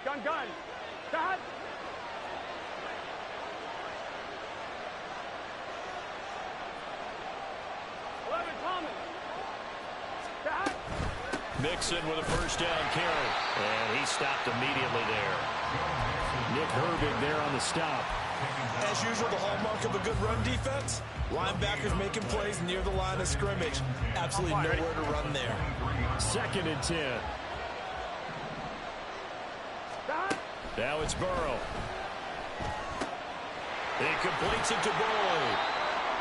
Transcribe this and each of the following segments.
Gun. Dad. Mixon with a first down carry. And he stopped immediately there. Nick Herbig there on the stop. As usual, the hallmark of a good run defense, linebackers making plays near the line of scrimmage. Absolutely nowhere to run there. 2nd and 10. Now it's Burrow. He completes it to Boyd.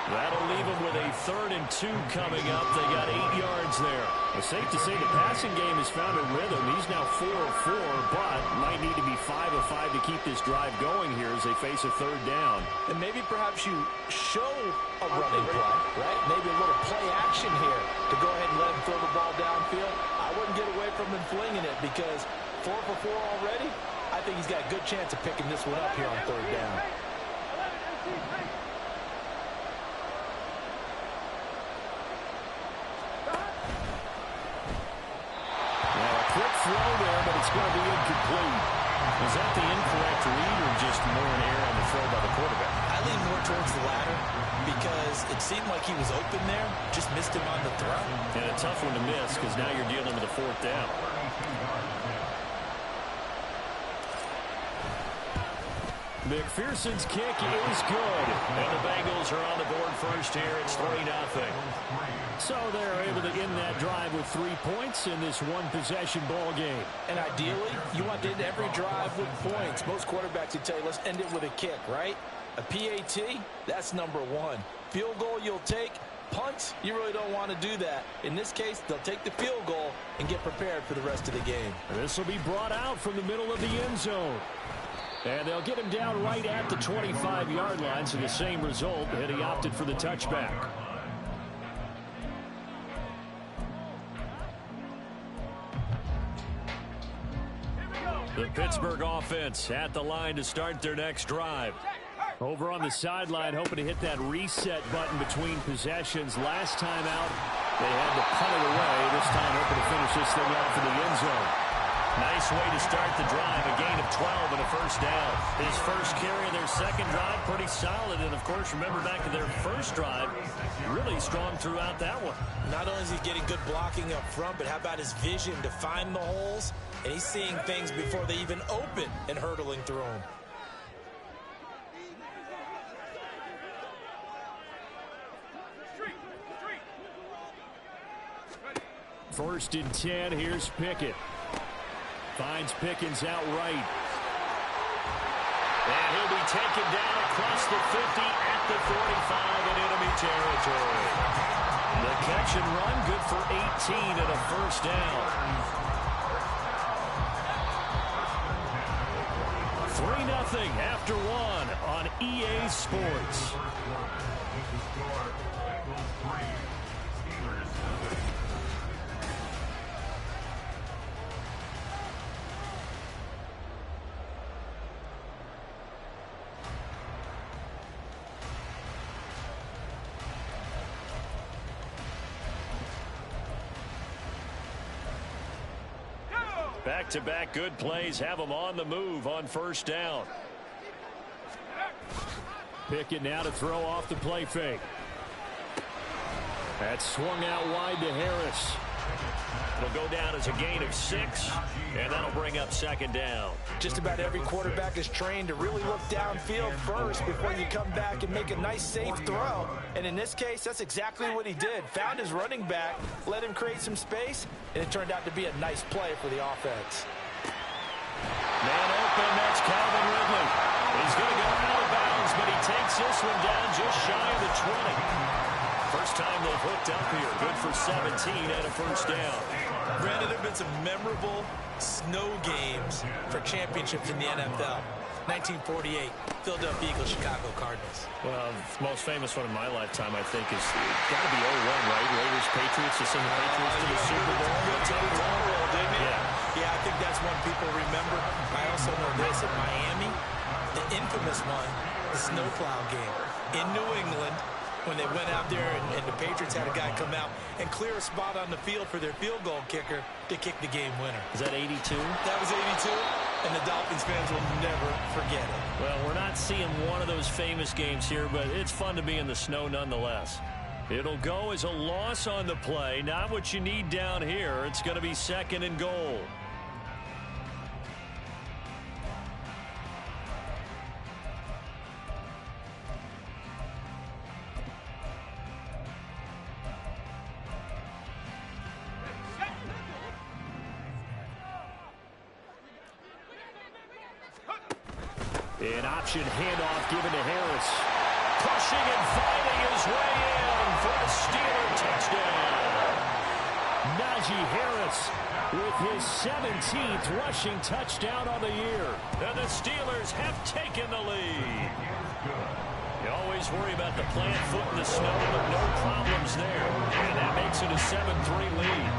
That'll leave him with a 3rd and 2 coming up. They got 8 yards there. It's safe to say the passing game has found a rhythm. He's now 4 of 4, but might need to be 5 of 5 to keep this drive going here as they face a 3rd down. And maybe perhaps you show a running play, right? Maybe a little play action here to go ahead and let him throw the ball downfield. I wouldn't get away from him flinging it because 4 for 4 already. I think he's got a good chance of picking this one up here on 3rd down. Throw there, but it's going to be incomplete. Was that the incorrect read or just more an error on the throw by the quarterback? I lean more towards the latter because it seemed like he was open there, just missed him on the throw. And a tough one to miss because now you're dealing with a 4th down. McPherson's kick is good. And the Bengals are on the board first here. It's 3-0. So they're able to end that drive with 3 points in this one-possession ball game. And ideally, you want to end every drive with points. Most quarterbacks would tell you, let's end it with a kick, right? A PAT, that's number 1. Field goal you'll take. Punts, you really don't want to do that. In this case, they'll take the field goal and get prepared for the rest of the game. This will be brought out from the middle of the end zone. And they'll get him down right at the 25-yard line, so the same result, and he opted for the touchback. The Pittsburgh offense at the line to start their next drive. Over on the sideline, hoping to hit that reset button between possessions. Last time out, they had to punt it away. This time, hoping to finish this thing off in the end zone. Nice way to start the drive. A gain of 12 and a first down. His first carry of their second drive, pretty solid. And, of course, remember back to their first drive, really strong throughout that one. Not only is he getting good blocking up front, but how about his vision to find the holes? And he's seeing things before they even open and hurtling through them. First and 10, here's Pickett. Finds Pickens out right. And he'll be taken down across the 50 at the 45 in enemy territory. The catch and run, good for 18 and a first down. 3-0 after 1 on EA Sports. Back-to-back good plays have them on the move on first down. Pickett now to throw off the play fake. That swung out wide to Harris. It'll go down as a gain of 6, and that'll bring up second down. Just about every quarterback is trained to really look downfield first before you come back and make a nice, safe throw. And in this case, that's exactly what he did. Found his running back, let him create some space, and it turned out to be a nice play for the offense. Man open, that's Calvin Ridley. He's going to go out of bounds, but he takes this one down just shy of the 20. First time they've hooked up here. Good for 17 and a first down. Brandon, there have been some memorable snow games for championships in the NFL. 1948, Philadelphia Eagles, Chicago Cardinals. Well, the most famous one in my lifetime, I think, is got to be 01, right? Raiders, Patriots, to send the Patriots to the Super Bowl. Yeah, I think that's one people remember. I also know this in Miami, the infamous one, the snowplow game in New England. When they went out there and the Patriots had a guy come out and clear a spot on the field for their field goal kicker to kick the game winner. Is that 82? That was 82. and the Dolphins fans will never forget it. Well, we're not seeing one of those famous games here, but it's fun to be in the snow nonetheless. It'll go as a loss on the play. Not what you need down here. It's going to be 2nd and goal. An option handoff given to Harris. Pushing and fighting his way in for a Steeler touchdown. Najee Harris with his 17th rushing touchdown on the year. And the Steelers have taken the lead. You always worry about the plant foot in the snow, but no problems there. And that makes it a 7-3 lead.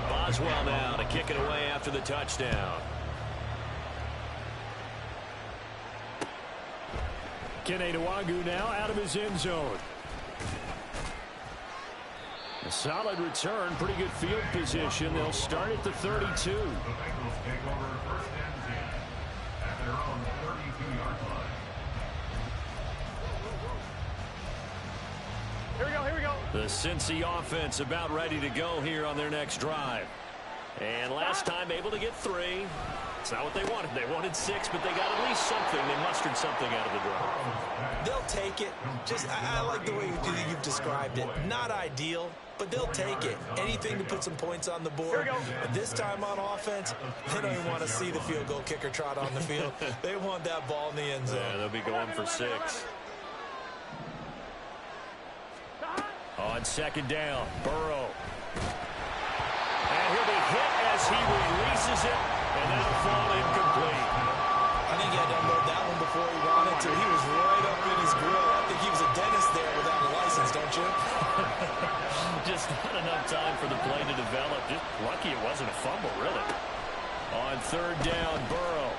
Boswell now to kick it away after the touchdown. Kene Nwangwu now out of his end zone. A solid return, pretty good field position. They'll start at the 32. The Bengals take over 1st and 10 at their own 32-yard line. Here we go. The Cincy offense about ready to go here on their next drive. And last time able to get 3. It's not what they wanted. They wanted 6, but they got at least something. They mustered something out of the drive. They'll take it. I like the way you've described it. Not ideal, but they'll take it. Anything to put some points on the board. But this time on offense, they don't even want to see the field goal kicker trot on the field. They want that ball in the end zone. Yeah, they'll be going for 6. On 2nd down, Burrow. And he'll be hit as he releases it, and that'll fall incomplete. I think he had to unload that one before he wanted to. He was right up in his grill. I think he was a dentist there without a license, don't you? Just not enough time for the play to develop. Just lucky it wasn't a fumble, really. On 3rd down, Burrow.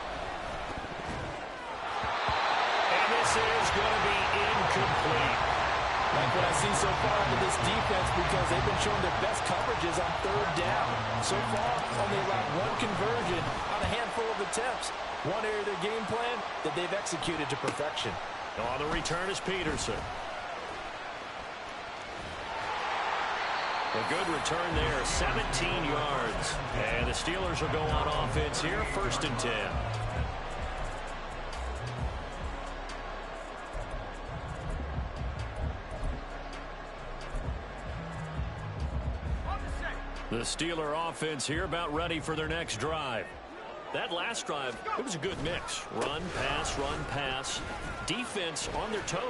And this is going to be incomplete. Like what I see so far with this defense, because they've been showing their best coverages on 3rd down. So far, only allowed 1 conversion on a handful of attempts. One area of their game plan that they've executed to perfection. On the return is Peterson. A good return there, 17 yards. And the Steelers will go on offense here, 1st and 10. The Steeler offense here about ready for their next drive. That last drive, it was a good mix. Run, pass. Defense on their toes.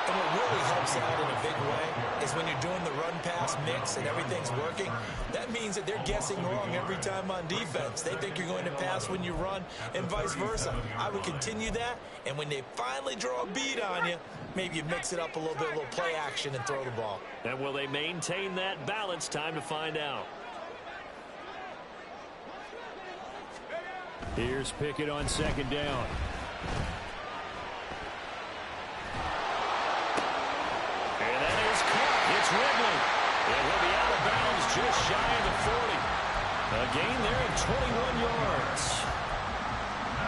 And what really helps out in a big way is when you're doing the run-pass mix and everything's working, that means that they're guessing wrong every time on defense. They think you're going to pass when you run and vice versa. I would continue that, and when they finally draw a bead on you, maybe you mix it up a little bit, a little play action and throw the ball. And will they maintain that balance? Time to find out. Here's Pickett on 2nd down. And that is caught. It's Ridley. It will be out of bounds just shy of the 40. A gain there of 21 yards.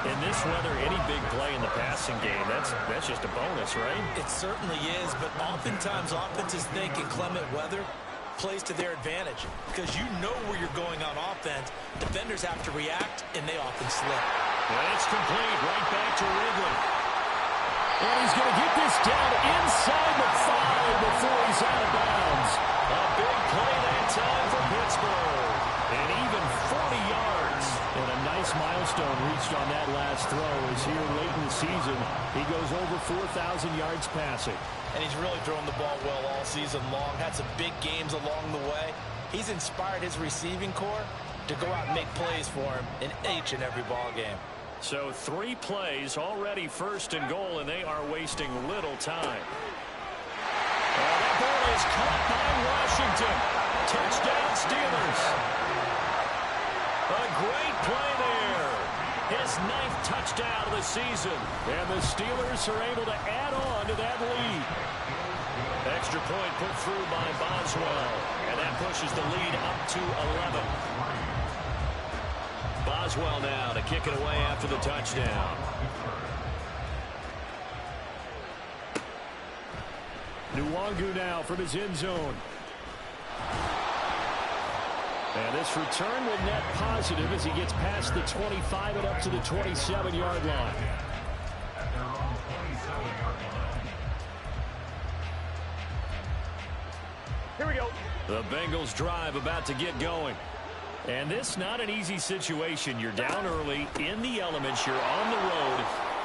In this weather, any big play in the passing game, that's just a bonus, right? It certainly is, but oftentimes offenses think inclement weather plays to their advantage because you know where you're going on offense. Defenders have to react, and they often slip. And it's complete right back to Ridley. And he's going to get this down inside the 5 before he's out of bounds. A big play that time for Pittsburgh. And even 40 yards. And a nice milestone reached on that last throw as here late in the season, he goes over 4,000 yards passing. And he's really thrown the ball well all season long. Had some big games along the way. He's inspired his receiving corps to go out and make plays for him in each and every ball game. So 3 plays already 1st and goal, and they are wasting little time. And that ball is caught by Washington. Touchdown Steelers. A great play there. His 9th touchdown of the season. And the Steelers are able to add on to that lead. Extra point put through by Boswell. And that pushes the lead up to 11. Boswell now to kick it away after the touchdown. Nwangu now from his end zone. And this return will net positive as he gets past the 25 and up to the 27-yard line. At their own 27-yard line. Here we go. The Bengals drive about to get going. And this not an easy situation. You're down early, in the elements, you're on the road.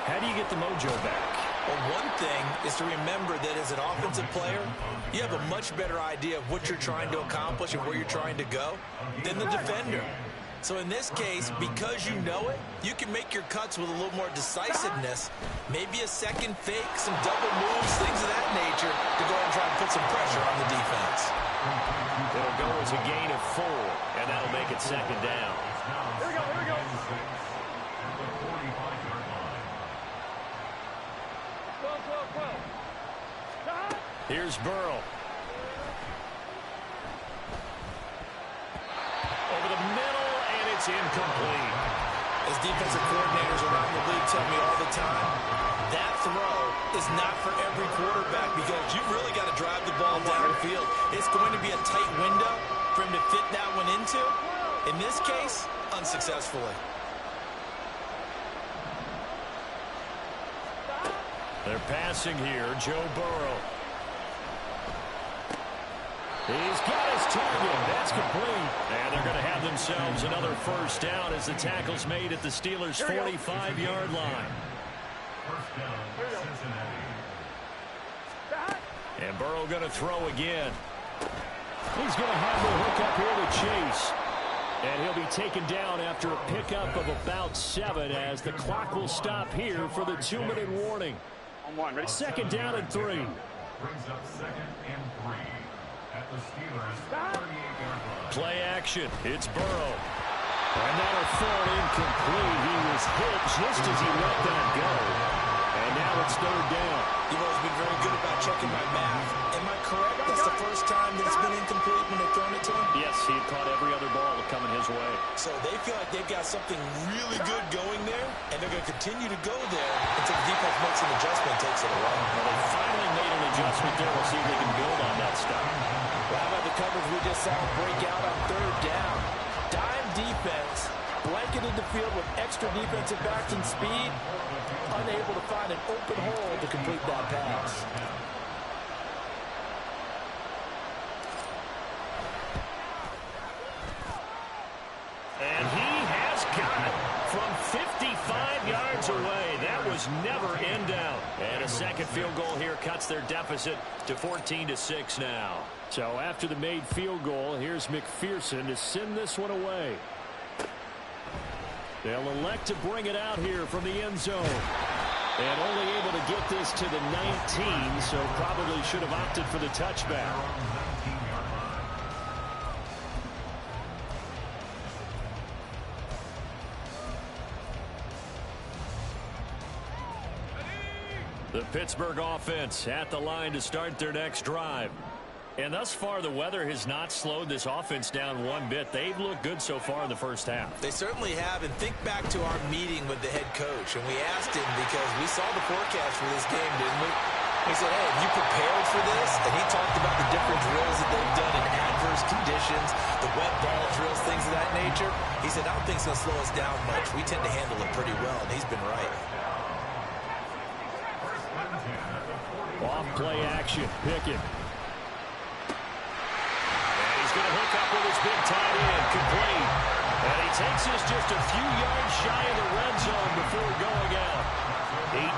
How do you get the mojo back? Well, one thing is to remember that as an offensive player, you have a much better idea of what you're trying to accomplish and where you're trying to go than the defender. So in this case, because you know it, you can make your cuts with a little more decisiveness, maybe a second fake, some double moves, things of that nature to go ahead and try and put some pressure on the defense. It'll go as a gain of 4, and that'll make it second down. Here we go, here we go. At the 45-yard line. Here's Burrow. Over the middle, and it's incomplete. As defensive coordinators around the league tell me all the time, that throw is not for every quarterback because you've really got to drive the ball downfield. It's going to be a tight window for him to fit that one into. In this case, unsuccessfully. They're passing here, Joe Burrow. He's got his target. That's complete. And they're going to have themselves another first down as the tackle's made at the Steelers' 45-yard line. First down, Cincinnati. And Burrow going to throw again. He's going to have the hook up here to Chase. And he'll be taken down after a pickup of about 7 as the clock will stop here for the 2-minute warning. Second down and 3. Brings up second and 3 at the Steelers' 38-yard line. Play action. It's Burrow. And that'll fall incomplete. He was hit just as he let that go. And now it's third down. You've always been very good about checking my math. Am I correct? That's the first time that it's been incomplete when they've thrown it to him? Yes, he had caught every other ball coming his way. So they feel like they've got something really good going there, and they're going to continue to go there until the defense makes an adjustment and takes it away. Well, they finally made an adjustment there. We'll see if they can build on that stuff. Well, how about the coverage we just saw break out on third down? Dime defense, blanketed the field with extra defensive backs and speed, unable to find an open hole to complete that pass. And he has got it from 55 yards away. That was never in doubt. And a second field goal here cuts their deficit to 14-6 now. So after the made field goal, here's McPherson to send this one away. They'll elect to bring it out here from the end zone. And only able to get this to the 19, so probably should have opted for the touchback. The Pittsburgh offense at the line to start their next drive. And thus far, the weather has not slowed this offense down one bit. They've looked good so far in the first half. They certainly have. And think back to our meeting with the head coach. And we asked him because we saw the forecast for this game, didn't we? He said, hey, have you prepared for this? And he talked about the different drills that they've done in adverse conditions, the wet ball drills, things of that nature. He said, I don't think it's going to slow us down much. We tend to handle it pretty well, and he's been right. Off play action, Pickett. And he's going to hook up with his big tight end, complete. And he takes us just a few yards shy of the red zone before going out.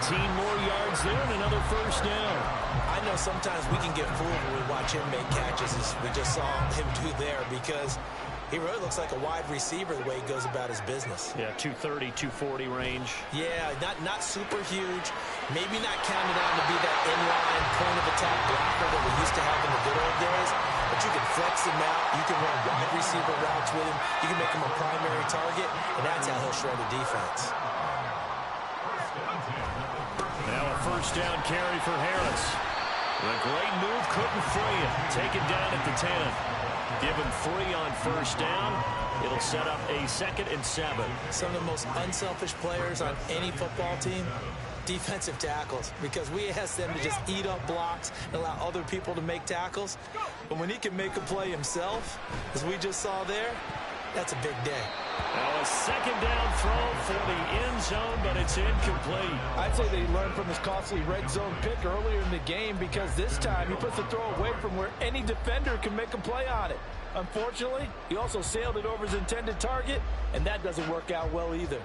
18 more yards there and another first down. I know sometimes we can get fooled when we watch him make catches, as we just saw him do there, because he really looks like a wide receiver the way he goes about his business. Yeah, 230, 240 range. Yeah, not super huge. Maybe not counted on to be that inline point of attack blocker that we used to have in the good old days. But you can flex him out. You can run wide receiver routes with him. You can make him a primary target, and that's how he'll shred a defense. Now a first down carry for Harris. The great move couldn't free him. Taken down at the 10. Give him 3 on first down. It'll set up a 2nd and 7. Some of the most unselfish players on any football team, defensive tackles, because we ask them to just eat up blocks and allow other people to make tackles. But when he can make a play himself, as we just saw there, that's a big day. Now a 2nd down throw for the end zone, but it's incomplete. I'd say they learned from his costly red zone pick earlier in the game, because this time he puts the throw away from where any defender can make a play on it. Unfortunately, he also sailed it over his intended target, and that doesn't work out well either.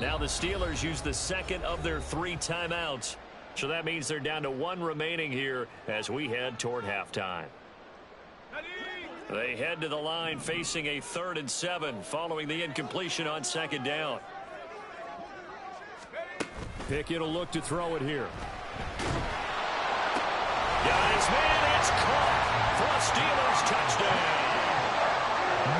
Now the Steelers use the 2nd of their 3 timeouts. So that means they're down to 1 remaining here as we head toward halftime. They head to the line facing a 3rd and 7 following the incompletion on 2nd down. Pickett will look to throw it here. Got his man. It's caught for a Steelers touchdown.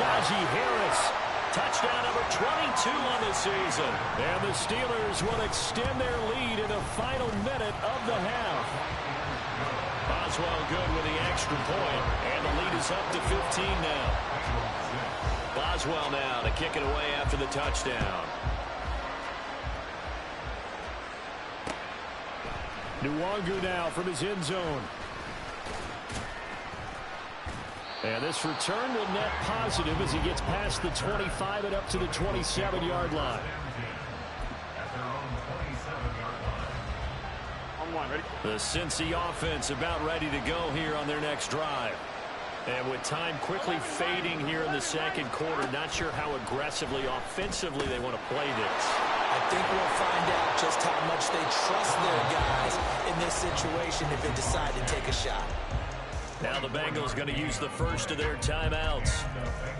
Najee Harris. Touchdown number 22 on the season. And the Steelers will extend their lead in the final minute of the half. Boswell good with the extra point, and the lead is up to 15 now. Boswell now to kick it away after the touchdown. Nwangu now from his end zone. And this return will net positive as he gets past the 25 and up to the 27-yard line. The Cincy offense about ready to go here on their next drive. And with time quickly fading here in the 2nd quarter, not sure how aggressively, offensively they want to play this. I think we'll find out just how much they trust their guys in this situation if they decide to take a shot. Now the Bengals going to use the first of their timeouts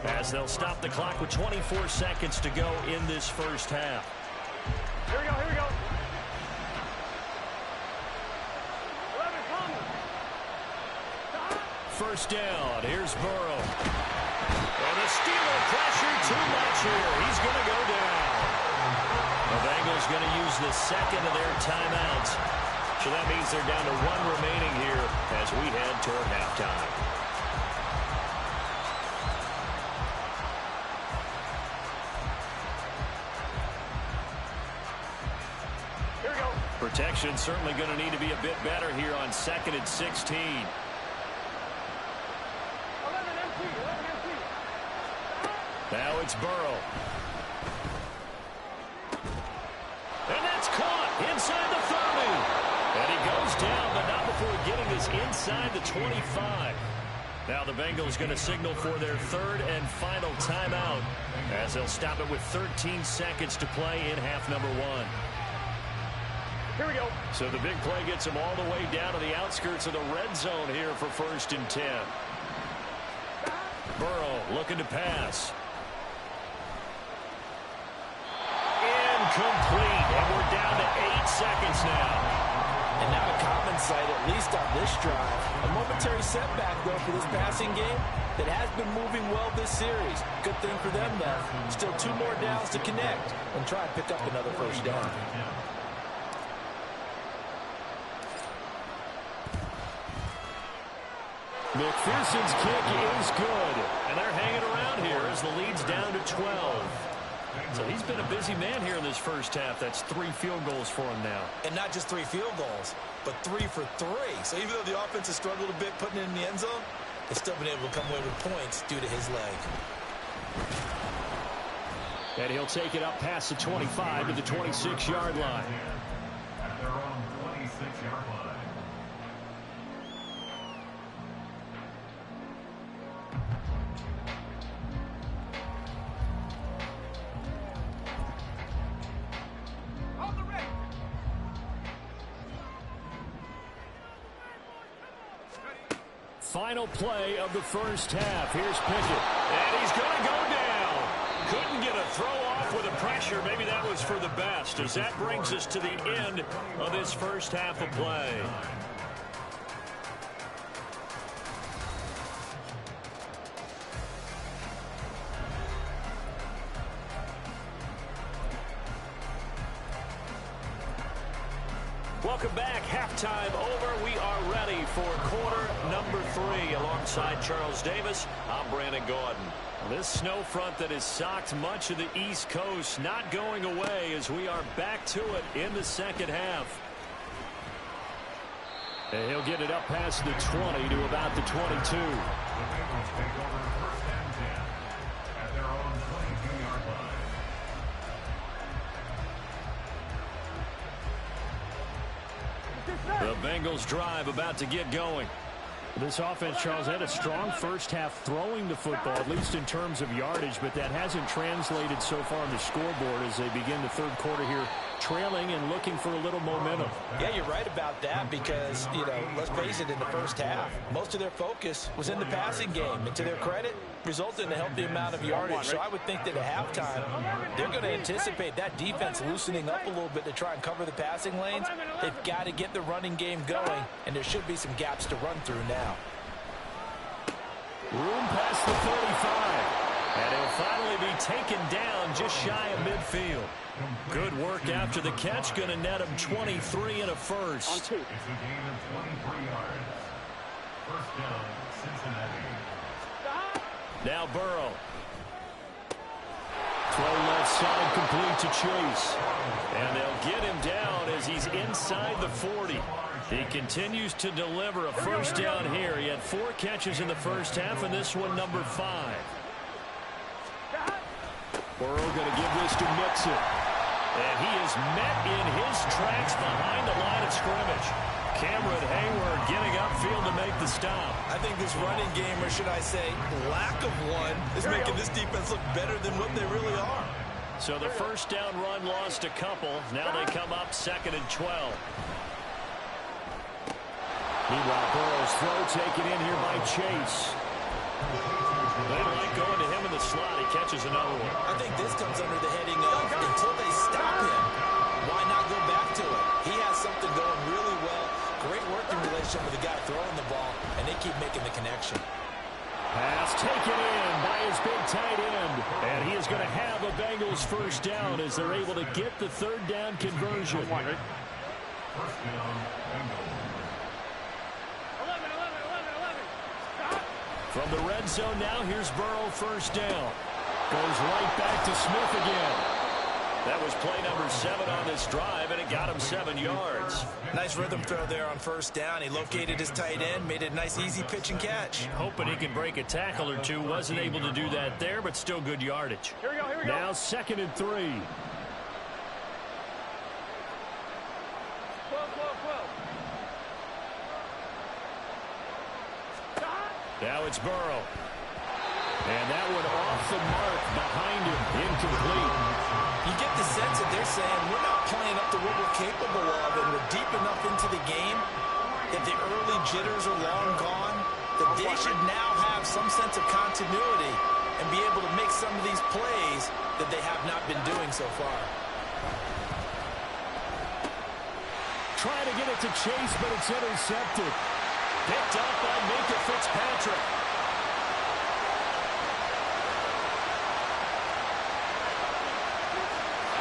as they'll stop the clock with 24 seconds to go in this first half. Here we go, here we go. First down, here's Burrow. And the Steeler pressure too much here. He's going to go down. The Bengals going to use the 2nd of their timeouts. So that means they're down to 1 remaining here as we head toward halftime. Here we go. Protection certainly going to need to be a bit better here on 2nd and 16. 11 empty. Now it's Burrow. And that's caught inside the 30. And he goes down, but not before getting this inside the 25. Now the Bengals going to signal for their 3rd and final timeout as they'll stop it with 13 seconds to play in half number 1. Here we go. So the big play gets them all the way down to the outskirts of the red zone here for 1st and 10. Burrow looking to pass. Incomplete, and we're down to 8 seconds now. And not a common sight, at least on this drive. A momentary setback, though, for this passing game that has been moving well this series. Good thing for them, though. Still 2 more downs to connect and try and pick up another first down. McPherson's kick is good. And they're hanging around here as the lead's down to 12. So he's been a busy man here in this first half. That's 3 field goals for him now. And not just 3 field goals, but 3 for 3. So even though the offense has struggled a bit putting it in the end zone, they've still been able to come away with points due to his leg. And he'll take it up past the 25 to the 26-yard line. At their own 26-yard line. Final play of the first half. Here's Pickett. And he's going to go down. Couldn't get a throw off with the pressure. Maybe that was for the best, as that brings us to the end of this first half of play. Welcome back. Halftime over. We are ready for quarter number 3. Alongside Charles Davis, I'm Brandon Gordon. This snow front that has socked much of the East Coast not going away as we are back to it in the second half. And he'll get it up past the 20 to about the 22. The Bengals take over first and 10 at their own 22-yard line. The Bengals drive about to get going. This offense, Charles, had a strong first half throwing the football, at least in terms of yardage, but that hasn't translated so far on the scoreboard as they begin the third quarter here, trailing and looking for a little momentum. Yeah, you're right about that because, let's face it, in the first half, most of their focus was in the passing game. And to their credit, resulted in a healthy amount of yardage. So I would think that at halftime, they're going to anticipate that defense loosening up a little bit to try and cover the passing lanes. They've got to get the running game going, and there should be some gaps to run through now. Room past the 35. And he'll finally be taken down just shy of midfield. Good work after the catch. Going to net him 23 and a first. It's a gain of 23 yards. First down, Cincinnati. Now Burrow. Throw left side complete to Chase. And they'll get him down as he's inside the 40. He continues to deliver a first down here. He had 4 catches in the first half, and this one number 5. Burrow going to give this to Mixon. And he is met in his tracks behind the line of scrimmage. Cameron Hayward getting upfield to make the stop. I think this running game, or should I say lack of one, is making this defense look better than what they really are. So the first down run lost a couple. Now they come up 2nd and 12. Meanwhile, Burrow's throw taken in here by Chase. They like going to him in the slot. He catches another one. I think this comes under the heading of until they stop him, why not go back to it? He has something going really well. Great working relationship with the guy throwing the ball, and they keep making the connection. Pass taken in by his big tight end. And he is going to have a Bengals first down as they're able to get the third down conversion. First down, Bengals. 11. From the red zone now, here's Burrow first down. Goes right back to Smith again. That was play number 7 on this drive, and it got him 7 yards. Nice rhythm throw there on first down. He located his tight end, made it a nice easy pitch and catch. Hoping he can break a tackle or two. Wasn't able to do that there, but still good yardage. Here we go. Now 2nd and 3. 12. Now it's Burrow. And that one off the mark behind him. Incomplete. You get the sense that they're saying we're not playing up to what we're capable of, and we're deep enough into the game that the early jitters are long gone, that they should now have some sense of continuity and be able to make some of these plays that they have not been doing so far. Trying to get it to Chase, but it's intercepted. Picked up by Minka Fitzpatrick.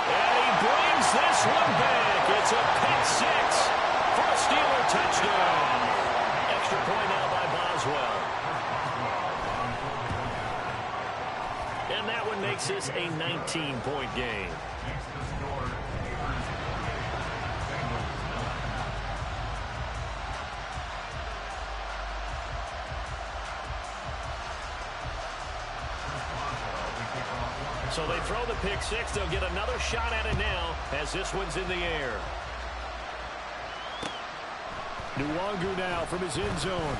And he brings this one back. It's a pick 6 for a Steeler touchdown. Extra point now by Boswell. And that one makes this a 19-point game. So they throw the pick 6. They'll get another shot at it now as this one's in the air. Nwangu now from his end zone.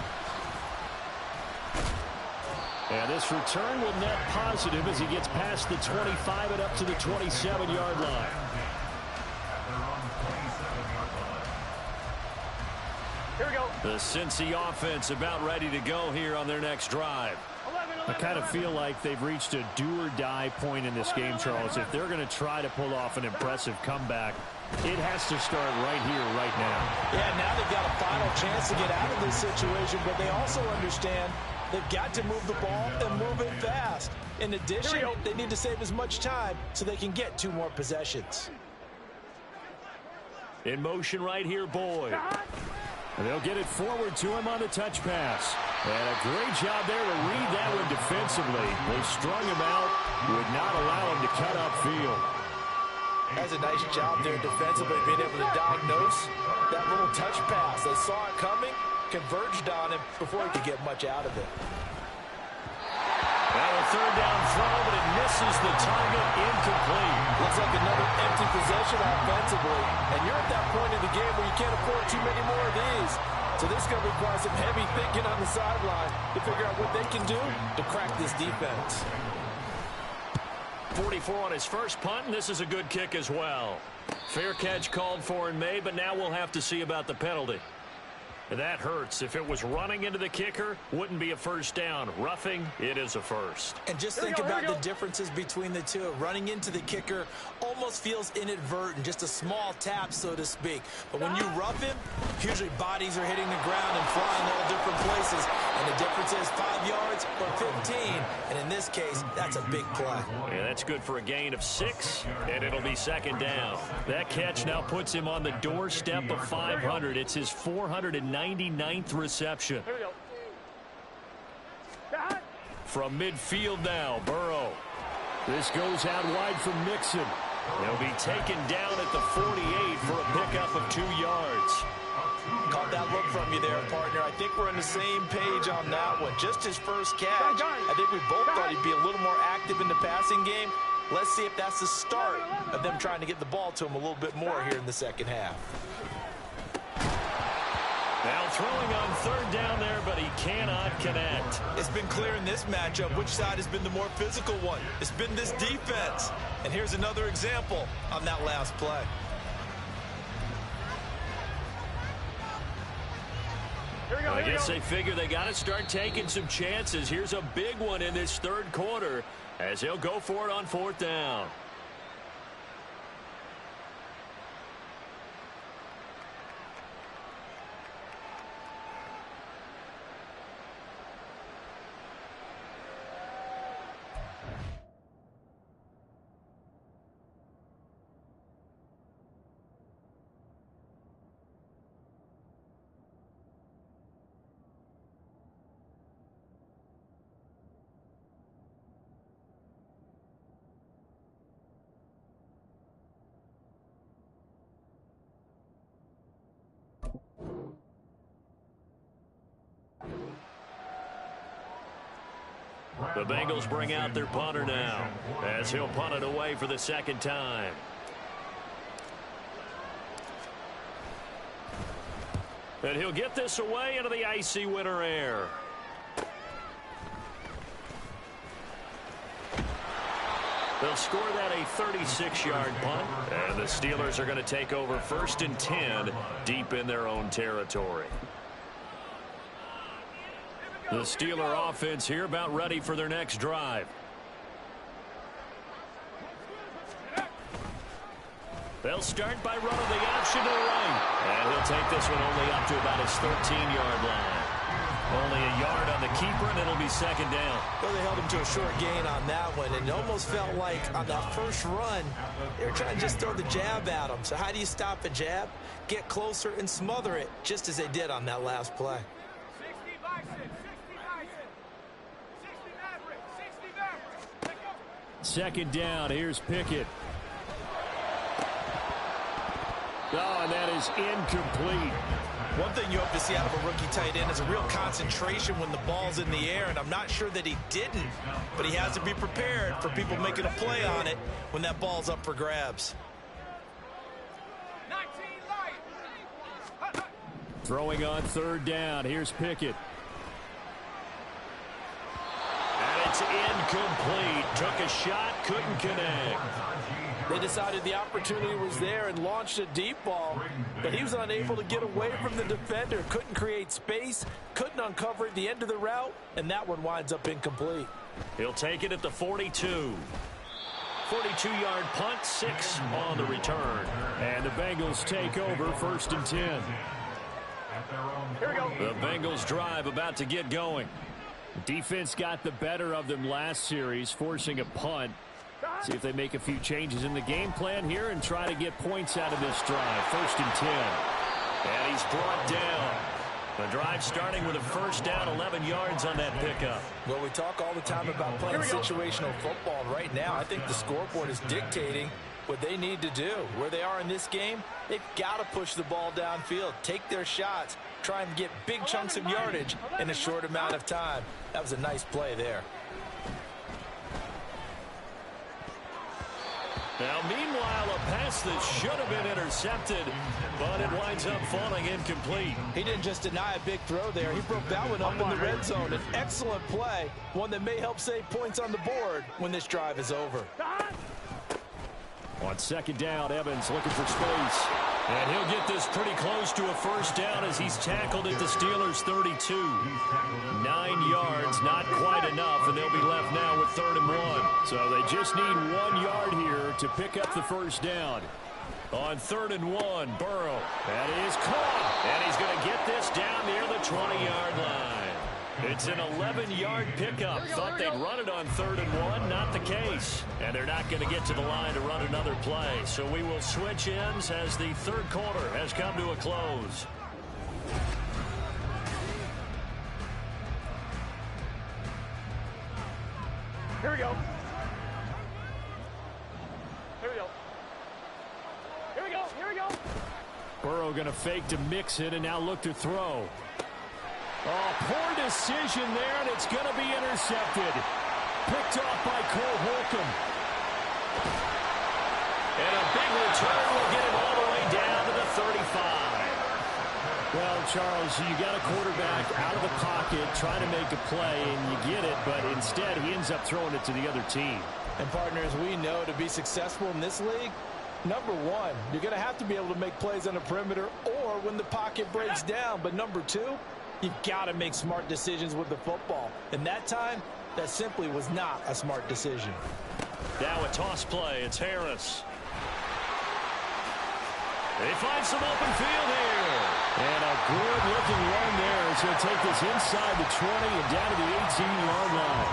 And this return will net positive as he gets past the 25 and up to the 27-yard line. Here we go. The Cincy offense about ready to go here on their next drive. 11. I kind of feel like they've reached a do-or-die point in this game, Charles. If they're going to try to pull off an impressive comeback, it has to start right here, right now. Yeah, now they've got a final chance to get out of this situation, but they also understand they've got to move the ball and move it fast. In addition, they need to save as much time so they can get 2 more possessions. In motion right here, Boyd. And they'll get it forward to him on the touch pass. And a great job there to read that one defensively. They strung him out, would not allow him to cut upfield. That's a nice job there defensively, being able to diagnose that little touch pass. They saw it coming, converged on him before he could get much out of it. Well, a third down throw, but it misses the target, incomplete. Looks like another empty possession offensively. And you're at that point in the game where you can't afford too many more of these. So this is going to require some heavy thinking on the sideline to figure out what they can do to crack this defense. 44 on his first punt, and this is a good kick as well. Fair catch called for and made, but now we'll have to see about the penalty. And that hurts. If it was running into the kicker, wouldn't be a first down. Roughing, it is a first. And just think about the differences between the two. Running into the kicker almost feels inadvertent, just a small tap, so to speak. But when you rough him, usually bodies are hitting the ground and flying all different places. And the difference is 5 yards or 15. And in this case, that's a big play. Yeah, that's good for a gain of 6, and it'll be second down. That catch now puts him on the doorstep of 500. It's his 499th reception. From midfield now, Burrow. This goes out wide from Mixon. He'll be taken down at the 48 for a pickup of 2 yards. Caught that look from you there, partner. I think we're on the same page on that one. Just his first catch. I think we both thought he'd be a little more active in the passing game. Let's see if that's the start of them trying to get the ball to him a little bit more here in the second half. Now throwing on third down there, but he cannot connect. It's been clear in this matchup which side has been the more physical one. It's been this defense. And here's another example on that last play. I guess they figure they got to start taking some chances. Here's a big one in this third quarter as he'll go for it on fourth down. The Bengals bring out their punter now as he'll punt it away for the second time. And he'll get this away into the icy winter air. They'll score that a 36-yard punt, and the Steelers are going to take over 1st and 10 deep in their own territory. The Steeler offense here about ready for their next drive. They'll start by running the option to the right. And he'll take this one only up to about his 13-yard line. Only a yard on the keeper, and it'll be second down. Well, they held him to a short gain on that one, and it almost felt like on that first run, they were trying to just throw the jab at him. So how do you stop a jab? Get closer and smother it, just as they did on that last play. 60 Bison, 60 Bison, 60 Maverick, 60 Maverick. Second down, here's Pickett. Oh, and that is incomplete. One thing you hope to see out of a rookie tight end is a real concentration when the ball's in the air, and I'm not sure that he didn't, but he has to be prepared for people making a play on it when that ball's up for grabs. 19 light. Throwing on third down, here's Pickett. And it's incomplete. Took a shot, couldn't connect. They decided the opportunity was there and launched a deep ball, but he was unable to get away from the defender. Couldn't create space, couldn't uncover at the end of the route, and that one winds up incomplete. He'll take it at the 42. 42-yard punt, 6 on the return. And the Bengals take over 1st and 10. Here we go. The Bengals drive about to get going. Defense got the better of them last series, forcing a punt. See if they make a few changes in the game plan here and try to get points out of this drive. 1st and 10. And he's brought down. The drive starting with a first down, 11 yards on that pickup. Well, we talk all the time about playing situational football. Right now, I think the scoreboard is dictating what they need to do. Where they are in this game, they've got to push the ball downfield, take their shots, try and get big chunks of yardage in a short amount of time. That was a nice play there. Now, meanwhile, a pass that should have been intercepted, but it winds up falling incomplete. He didn't just deny a big throw there. He broke that one up in the red zone. An excellent play, one that may help save points on the board when this drive is over. On 2nd down, Evans looking for space. And he'll get this pretty close to a first down as he's tackled at the Steelers' 32. 9 yards, not quite enough, and they'll be left now with 3rd and 1. So they just need 1 yard here to pick up the first down. On 3rd and 1, Burrow. That is caught. And he's going to get this down near the 20-yard line. It's an 11-yard pickup. Thought they'd run it on 3rd and 1. Not the case. And they're not going to get to the line to run another play. So we will switch ends as the 3rd quarter has come to a close. Here we go. Here we go. Here we go. Here we go. Burrow going to fake to mix it and now look to throw. Oh, poor decision there, and it's going to be intercepted. Picked off by Cole Holcomb. And a big return will get him all the way down to the 35. Well, Charles, you got a quarterback out of the pocket trying to make a play, and you get it, but instead he ends up throwing it to the other team. And partners, we know to be successful in this league, number one, you're going to have to be able to make plays on the perimeter or when the pocket breaks down. But number two, you've got to make smart decisions with the football. And that time, that simply was not a smart decision. Now a toss play. It's Harris. They find some open field here. And a good-looking run there. It's going to take this inside the 20 and down to the 18-yard line.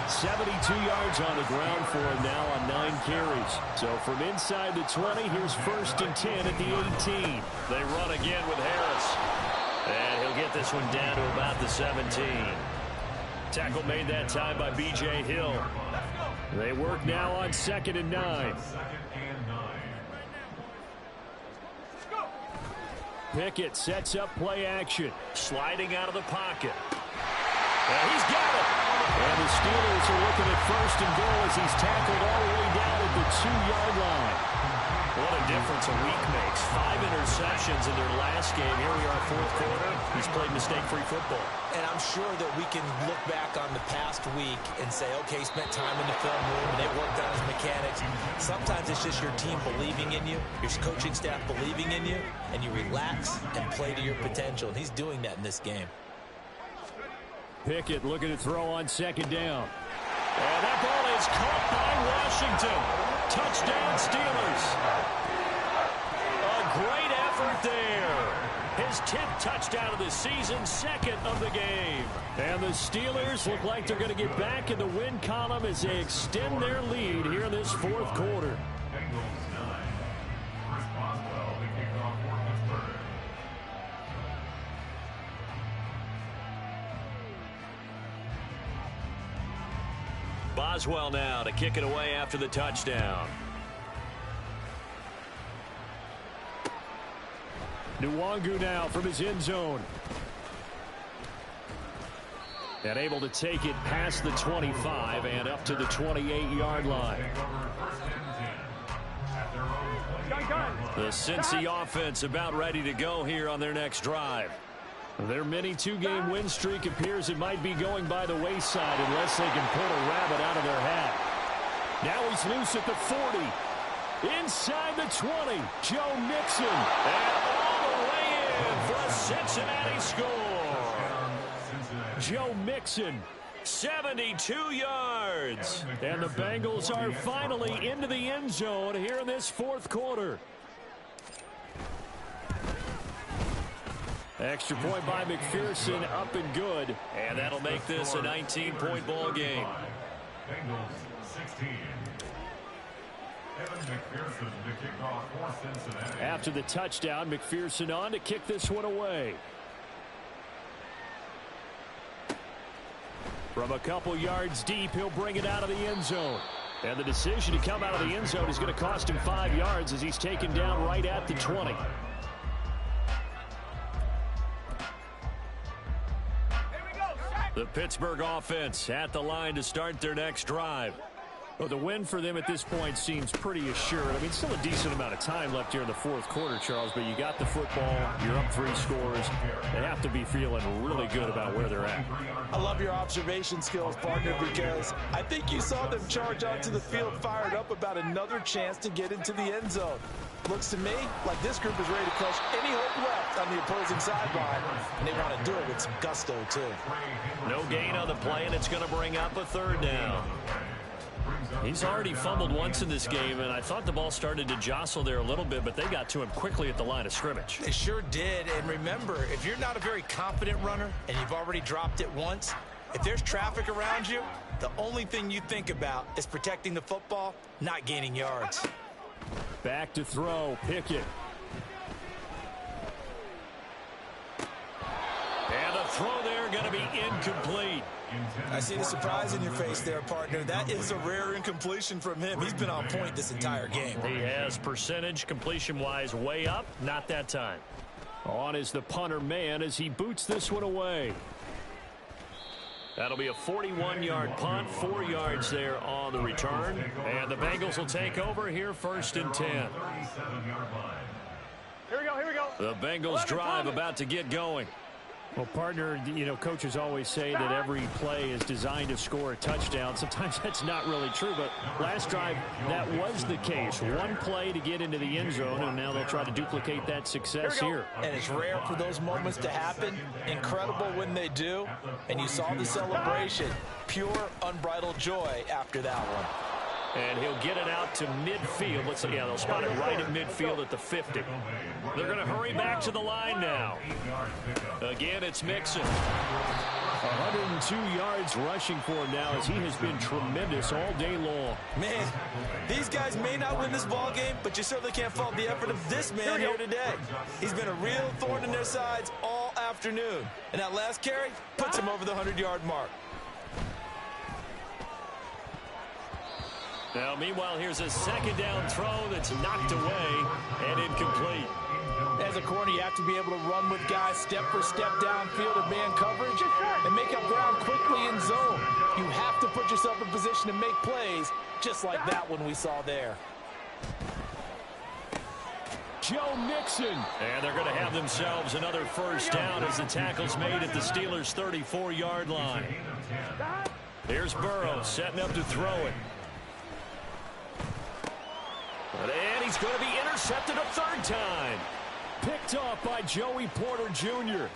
72 yards on the ground for him now on 9 carries. So from inside the 20, here's 1st and 10 at the 18. They run again with Harris. And he'll get this one down to about the 17. Tackle made that time by B.J. Hill. They work now on 2nd and 9. Pickett sets up play action. Sliding out of the pocket. And he's got it. And the Steelers are looking at 1st and goal as he's tackled all the way down at the 2-yard line. What a difference a week makes. 5 interceptions in their last game. Here we are, 4th quarter. He's played mistake-free football. And I'm sure that we can look back on the past week and say, okay, he spent time in the film room and they worked on his mechanics. Sometimes it's just your team believing in you, your coaching staff believing in you, and you relax and play to your potential. And he's doing that in this game. Pickett looking to throw on 2nd down. And that ball is caught by Washington. Touchdown, Steelers. A great effort there. His 10th touchdown of the season, 2nd of the game. And the Steelers look like they're going to get back in the win column as they extend their lead here in this 4th quarter. Boswell now to kick it away after the touchdown. Nwangu now from his end zone. And able to take it past the 25 and up to the 28-yard line. The Cincy offense about ready to go here on their next drive. Their mini 2-game win streak appears it might be going by the wayside unless they can pull a rabbit out of their hat. Now he's loose at the 40. Inside the 20, Joe Mixon. And all the way in for a Cincinnati score. Joe Mixon, 72 yards. And the Bengals are finally into the end zone here in this fourth quarter. Extra point by McPherson, up and good. And that'll make this a 19-point ball game. Bengals 16. Evan McPherson to kick off for Cincinnati. After the touchdown, McPherson on to kick this one away. From a couple yards deep, he'll bring it out of the end zone. And the decision to come out of the end zone is going to cost him 5 yards as he's taken down right at the 20. The Pittsburgh offense at the line to start their next drive. Well, the win for them at this point seems pretty assured. I mean, still a decent amount of time left here in the fourth quarter, Charles, but you got the football, you're up 3 scores. They have to be feeling really good about where they're at. I love your observation skills, partner, because I think you saw them charge onto the field fired up about another chance to get into the end zone. Looks to me like this group is ready to crush any hope left on the opposing sideline, and they want to do it with some gusto, too. No gain on the play, and it's going to bring up a 3rd down. He's already fumbled once in this game, and I thought the ball started to jostle there a little bit, but they got to him quickly at the line of scrimmage. They sure did, and remember, if you're not a very confident runner and you've already dropped it once, if there's traffic around you, the only thing you think about is protecting the football, not gaining yards. Back to throw, Pickett. And the throw there going to be incomplete. I see the surprise in your face there, partner. That is a rare incompletion from him. He's been on point this entire game. He has percentage completion-wise way up, not that time. On is the punter man as he boots this one away. That'll be a 41-yard punt, 4 yards there on the return. And the Bengals will take over here 1st and 10. Here we go, here we go. The Bengals drive about to get going. Well, partner, you know, coaches always say that every play is designed to score a touchdown. Sometimes that's not really true, but last drive, that was the case. One play to get into the end zone, and now they'll try to duplicate that success here. And it's rare for those moments to happen. Incredible when they do. And you saw the celebration. Pure, unbridled joy after that one. And he'll get it out to midfield. Let's see, yeah, they'll spot it right at midfield at the 50. They're going to hurry back to the line now. Again, it's Mixon. 102 yards rushing for him now as he has been tremendous all day long. Man, these guys may not win this ball game, but you certainly can't fault the effort of this man here today. He's been a real thorn in their sides all afternoon. And that last carry puts him over the 100-yard mark. Now, meanwhile, here's a 2nd down throw that's knocked away and incomplete. As a corner, you have to be able to run with guys step for step downfield in man coverage and make up ground quickly in zone. You have to put yourself in position to make plays, just like that one we saw there. Joe Mixon. And they're going to have themselves another 1st down as the tackle's made at the Steelers' 34-yard line. Here's Burrow setting up to throw it. And he's going to be intercepted a 3rd time. Picked off by Joey Porter Jr.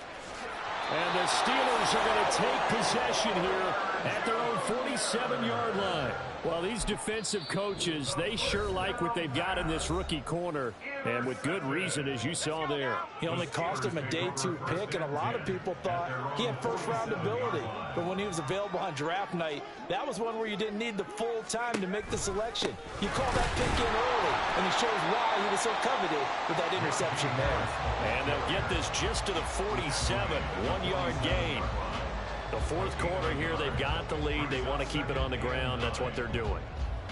And the Steelers are going to take possession here at their own 47-yard line. Well, these defensive coaches, they sure like what they've got in this rookie corner, and with good reason, as you saw there. He only cost him a day 2 pick, and a lot of people thought he had first-round ability. But when he was available on draft night, that was one where you didn't need the full time to make the selection. You call that pick in early, and he shows why he was so coveted with that interception there. And they'll get this just to the 47, 1-yard gain. The 4th quarter here, they've got the lead. They want to keep it on the ground. That's what they're doing.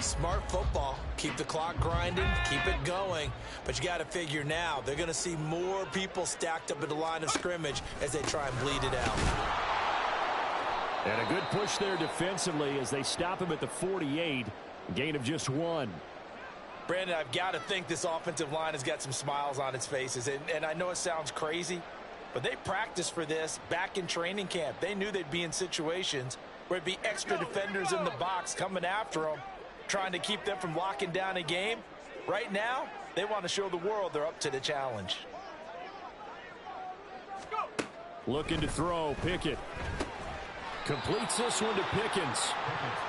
Smart football. Keep the clock grinding, keep it going. But you got to figure now, they're going to see more people stacked up at the line of scrimmage as they try and bleed it out. And a good push there defensively as they stop him at the 48. Gain of just 1. Brandon, I've got to think this offensive line has got some smiles on its faces. And I know it sounds crazy, but they practiced for this back in training camp. They knew they'd be in situations where it'd be extra defenders in the box coming after them, trying to keep them from locking down a game. Right now, they want to show the world they're up to the challenge. Looking to throw, Pickett. Completes this one to Pickens.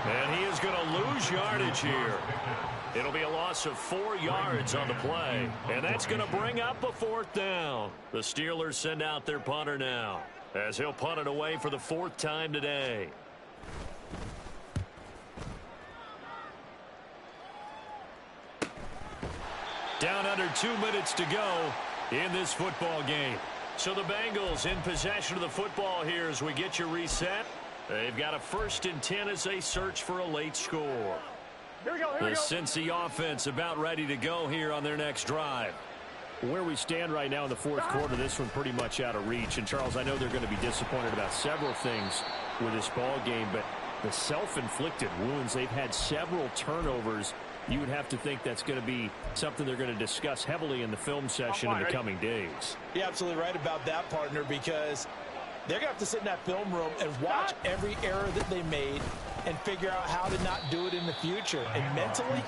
And he is going to lose yardage here. It'll be a loss of 4 yards on the play. And that's going to bring up a 4th down. The Steelers send out their punter now, as he'll punt it away for the 4th time today. Down under 2 minutes to go in this football game. So the Bengals in possession of the football here as we get your reset. They've got a 1st and 10 as they search for a late score. Here we go, here The we go. Cincy offense about ready to go here on their next drive. Where we stand right now in the 4th quarter, this one pretty much out of reach. And, Charles, I know they're going to be disappointed about several things with this ball game, but the self-inflicted wounds, they've had several turnovers. You would have to think that's going to be something they're going to discuss heavily in the film session in the coming days. You're absolutely right about that, partner, because they're going to have to sit in that film room and watch every error that they made and figure out how to not do it in the future. And mentally,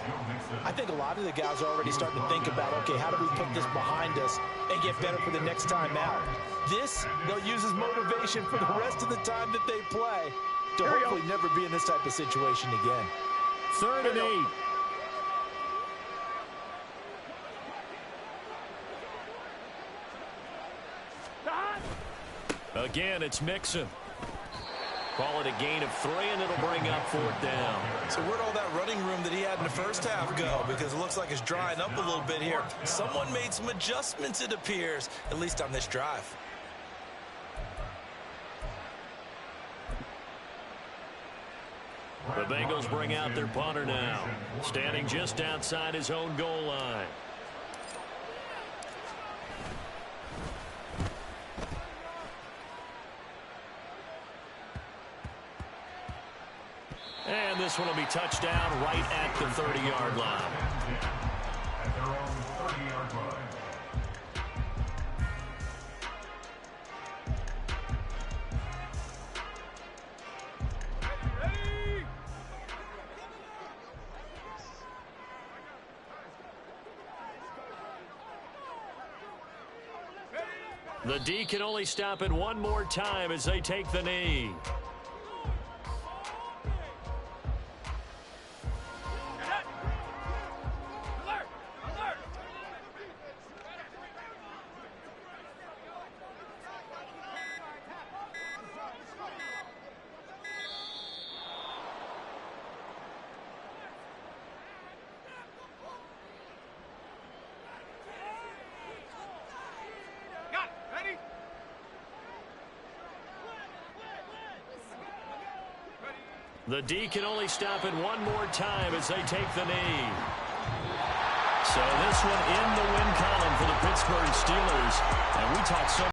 I think a lot of the guys are already starting to think about, okay, how do we put this behind us and get better for the next time out? This, they'll use as motivation for the rest of the time that they play to hopefully never be in this type of situation again. 3rd and 8. Again, it's Mixon. Call it a gain of 3, and it'll bring up 4th down. So where'd all that running room that he had in the first half go? Because it looks like it's drying up a little bit here. Someone made some adjustments, it appears, at least on this drive. The Bengals bring out their punter now, standing just outside his own goal line. And this one will be touched down right at the 30-yard line. At their own 30-yard line. The D can only stop it one more time as they take the knee. The D can only stop it one more time as they take the knee. So this one in the win column for the Pittsburgh Steelers. And we talked so